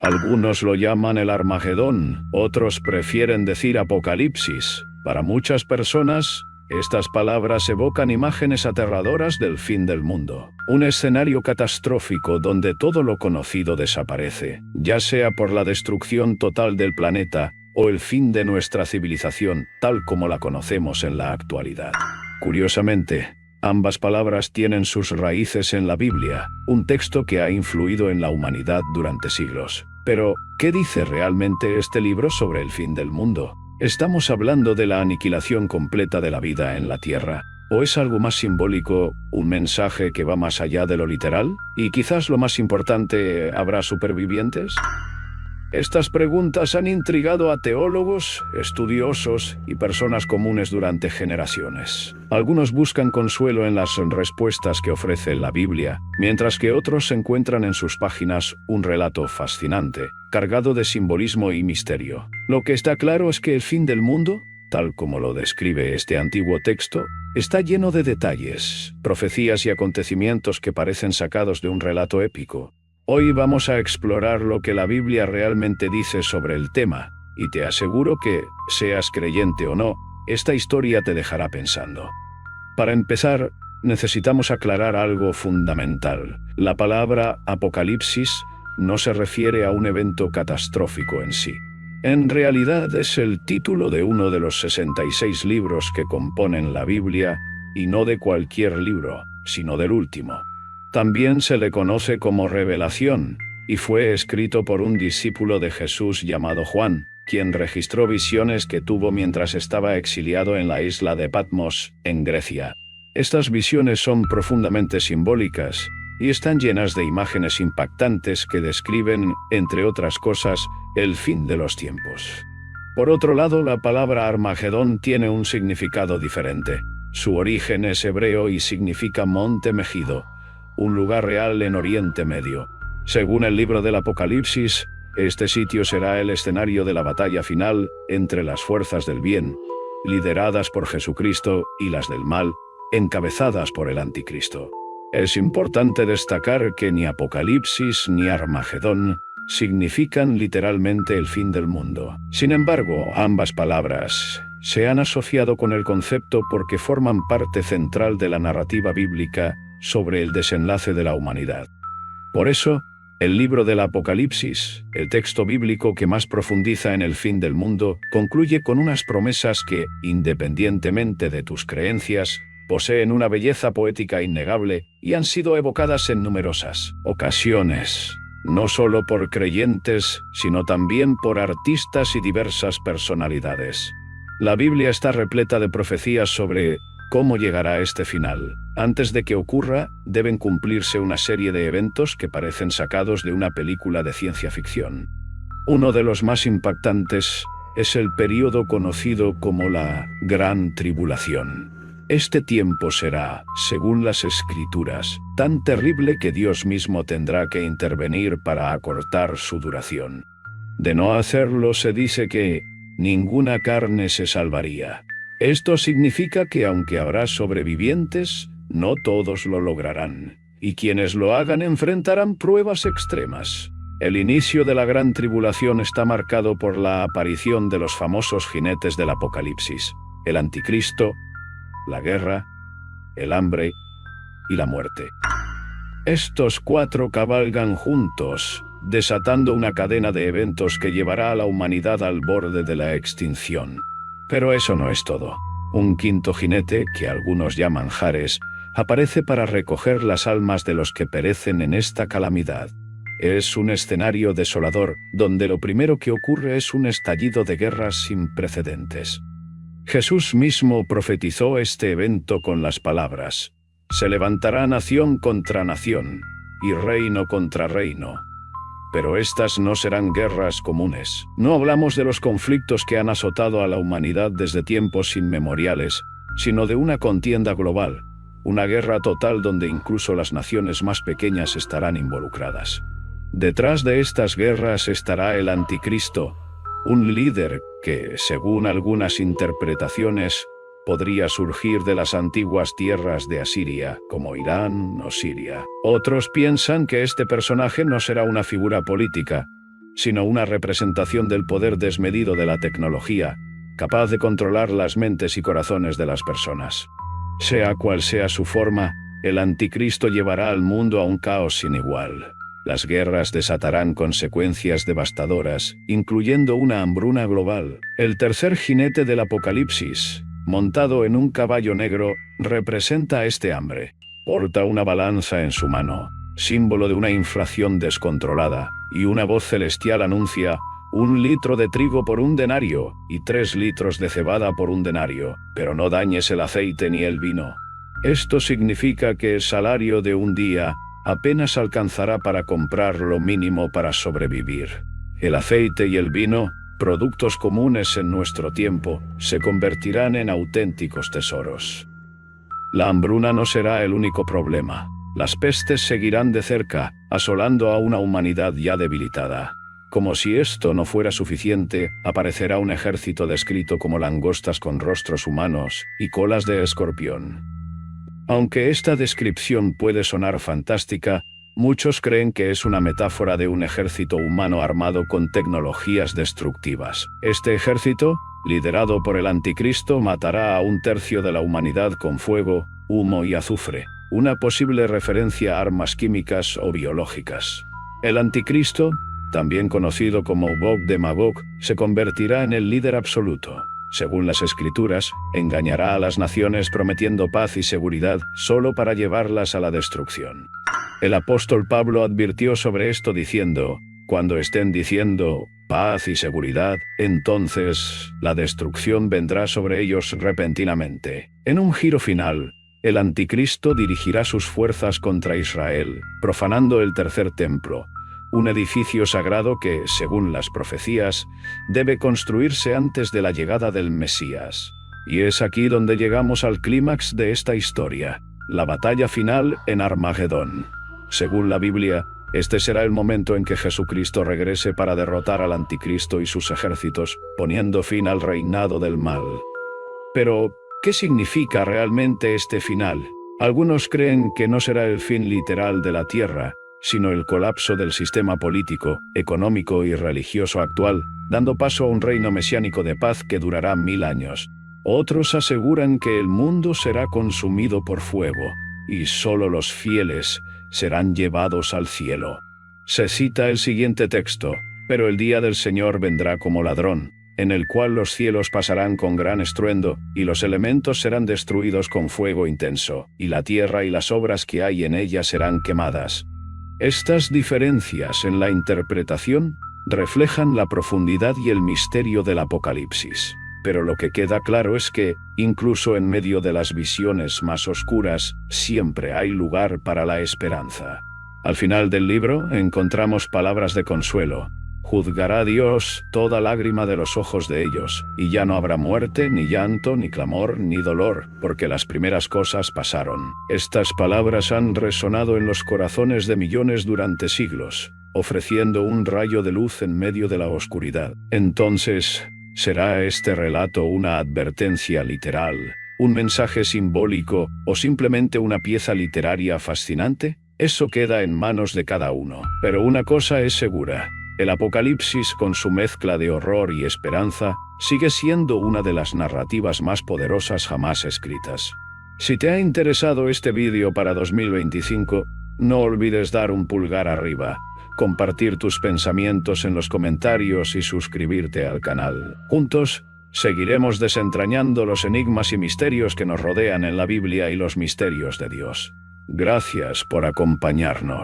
Algunos lo llaman el Armagedón, otros prefieren decir Apocalipsis. Para muchas personas, estas palabras evocan imágenes aterradoras del fin del mundo. Un escenario catastrófico donde todo lo conocido desaparece, ya sea por la destrucción total del planeta o el fin de nuestra civilización tal como la conocemos en la actualidad. Curiosamente, ambas palabras tienen sus raíces en la Biblia, un texto que ha influido en la humanidad durante siglos. Pero, ¿qué dice realmente este libro sobre el fin del mundo? ¿Estamos hablando de la aniquilación completa de la vida en la Tierra? ¿O es algo más simbólico, un mensaje que va más allá de lo literal? Y quizás lo más importante, ¿habrá supervivientes? Estas preguntas han intrigado a teólogos, estudiosos y personas comunes durante generaciones. Algunos buscan consuelo en las respuestas que ofrece la Biblia, mientras que otros encuentran en sus páginas un relato fascinante, cargado de simbolismo y misterio. Lo que está claro es que el fin del mundo, tal como lo describe este antiguo texto, está lleno de detalles, profecías y acontecimientos que parecen sacados de un relato épico. Hoy vamos a explorar lo que la Biblia realmente dice sobre el tema, y te aseguro que, seas creyente o no, esta historia te dejará pensando. Para empezar, necesitamos aclarar algo fundamental. La palabra Apocalipsis no se refiere a un evento catastrófico en sí. En realidad es el título de uno de los 66 libros que componen la Biblia, y no de cualquier libro, sino del último. También se le conoce como Revelación, y fue escrito por un discípulo de Jesús llamado Juan, quien registró visiones que tuvo mientras estaba exiliado en la isla de Patmos, en Grecia. Estas visiones son profundamente simbólicas, y están llenas de imágenes impactantes que describen, entre otras cosas, el fin de los tiempos. Por otro lado, la palabra Armagedón tiene un significado diferente. Su origen es hebreo y significa monte mejido, un lugar real en Oriente Medio. Según el libro del Apocalipsis, este sitio será el escenario de la batalla final entre las fuerzas del bien, lideradas por Jesucristo, y las del mal, encabezadas por el Anticristo. Es importante destacar que ni Apocalipsis ni Armagedón significan literalmente el fin del mundo. Sin embargo, ambas palabras se han asociado con el concepto porque forman parte central de la narrativa bíblica sobre el desenlace de la humanidad. Por eso, el libro del Apocalipsis, el texto bíblico que más profundiza en el fin del mundo, concluye con unas promesas que, independientemente de tus creencias, poseen una belleza poética innegable y han sido evocadas en numerosas ocasiones, no solo por creyentes, sino también por artistas y diversas personalidades. La Biblia está repleta de profecías sobre ¿cómo llegará este final? Antes de que ocurra, deben cumplirse una serie de eventos que parecen sacados de una película de ciencia ficción. Uno de los más impactantes es el período conocido como la Gran Tribulación. Este tiempo será, según las Escrituras, tan terrible que Dios mismo tendrá que intervenir para acortar su duración. De no hacerlo, se dice que ninguna carne se salvaría. Esto significa que aunque habrá sobrevivientes, no todos lo lograrán, y quienes lo hagan enfrentarán pruebas extremas. El inicio de la Gran Tribulación está marcado por la aparición de los famosos jinetes del Apocalipsis, el Anticristo, la guerra, el hambre y la muerte. Estos cuatro cabalgan juntos, desatando una cadena de eventos que llevará a la humanidad al borde de la extinción. Pero eso no es todo. Un quinto jinete, que algunos llaman Jares, aparece para recoger las almas de los que perecen en esta calamidad. Es un escenario desolador, donde lo primero que ocurre es un estallido de guerras sin precedentes. Jesús mismo profetizó este evento con las palabras: «Se levantará nación contra nación, y reino contra reino». Pero estas no serán guerras comunes. No hablamos de los conflictos que han azotado a la humanidad desde tiempos inmemoriales, sino de una contienda global, una guerra total donde incluso las naciones más pequeñas estarán involucradas. Detrás de estas guerras estará el Anticristo, un líder que, según algunas interpretaciones, podría surgir de las antiguas tierras de Asiria, como Irán o Siria. Otros piensan que este personaje no será una figura política, sino una representación del poder desmedido de la tecnología, capaz de controlar las mentes y corazones de las personas. Sea cual sea su forma, el anticristo llevará al mundo a un caos sin igual. Las guerras desatarán consecuencias devastadoras, incluyendo una hambruna global. El tercer jinete del Apocalipsis, montado en un caballo negro, representa este hambre. Porta una balanza en su mano, símbolo de una inflación descontrolada, y una voz celestial anuncia: 1 litro de trigo por 1 denario, y 3 litros de cebada por 1 denario, pero no dañes el aceite ni el vino. Esto significa que el salario de un día apenas alcanzará para comprar lo mínimo para sobrevivir. El aceite y el vino, productos comunes en nuestro tiempo, se convertirán en auténticos tesoros. La hambruna no será el único problema. Las pestes seguirán de cerca, asolando a una humanidad ya debilitada. Como si esto no fuera suficiente, aparecerá un ejército descrito como langostas con rostros humanos y colas de escorpión. Aunque esta descripción puede sonar fantástica, muchos creen que es una metáfora de un ejército humano armado con tecnologías destructivas. Este ejército, liderado por el anticristo, matará a 1/3 de la humanidad con fuego, humo y azufre, una posible referencia a armas químicas o biológicas. El anticristo, también conocido como Gog de Magog, se convertirá en el líder absoluto. Según las Escrituras, engañará a las naciones prometiendo paz y seguridad solo para llevarlas a la destrucción. El apóstol Pablo advirtió sobre esto diciendo: cuando estén diciendo paz y seguridad, entonces la destrucción vendrá sobre ellos repentinamente. En un giro final, el anticristo dirigirá sus fuerzas contra Israel, profanando el tercer templo, un edificio sagrado que, según las profecías, debe construirse antes de la llegada del Mesías. Y es aquí donde llegamos al clímax de esta historia, la batalla final en Armagedón. Según la Biblia, este será el momento en que Jesucristo regrese para derrotar al anticristo y sus ejércitos, poniendo fin al reinado del mal. Pero, ¿qué significa realmente este final? Algunos creen que no será el fin literal de la tierra, sino el colapso del sistema político, económico y religioso actual, dando paso a un reino mesiánico de paz que durará 1000 años. Otros aseguran que el mundo será consumido por fuego, y solo los fieles serán llevados al cielo. Se cita el siguiente texto: pero el día del Señor vendrá como ladrón, en el cual los cielos pasarán con gran estruendo, y los elementos serán destruidos con fuego intenso, y la tierra y las obras que hay en ella serán quemadas. Estas diferencias en la interpretación reflejan la profundidad y el misterio del Apocalipsis. Pero lo que queda claro es que, incluso en medio de las visiones más oscuras, siempre hay lugar para la esperanza. Al final del libro encontramos palabras de consuelo: juzgará Dios toda lágrima de los ojos de ellos, y ya no habrá muerte, ni llanto, ni clamor, ni dolor, porque las primeras cosas pasaron. Estas palabras han resonado en los corazones de millones durante siglos, ofreciendo un rayo de luz en medio de la oscuridad. Entonces, ¿será este relato una advertencia literal, un mensaje simbólico o simplemente una pieza literaria fascinante? Eso queda en manos de cada uno. Pero una cosa es segura: el Apocalipsis, con su mezcla de horror y esperanza, sigue siendo una de las narrativas más poderosas jamás escritas. Si te ha interesado este vídeo para 2025, no olvides dar un pulgar arriba, compartir tus pensamientos en los comentarios y suscribirte al canal. Juntos, seguiremos desentrañando los enigmas y misterios que nos rodean en la Biblia y los misterios de Dios. Gracias por acompañarnos.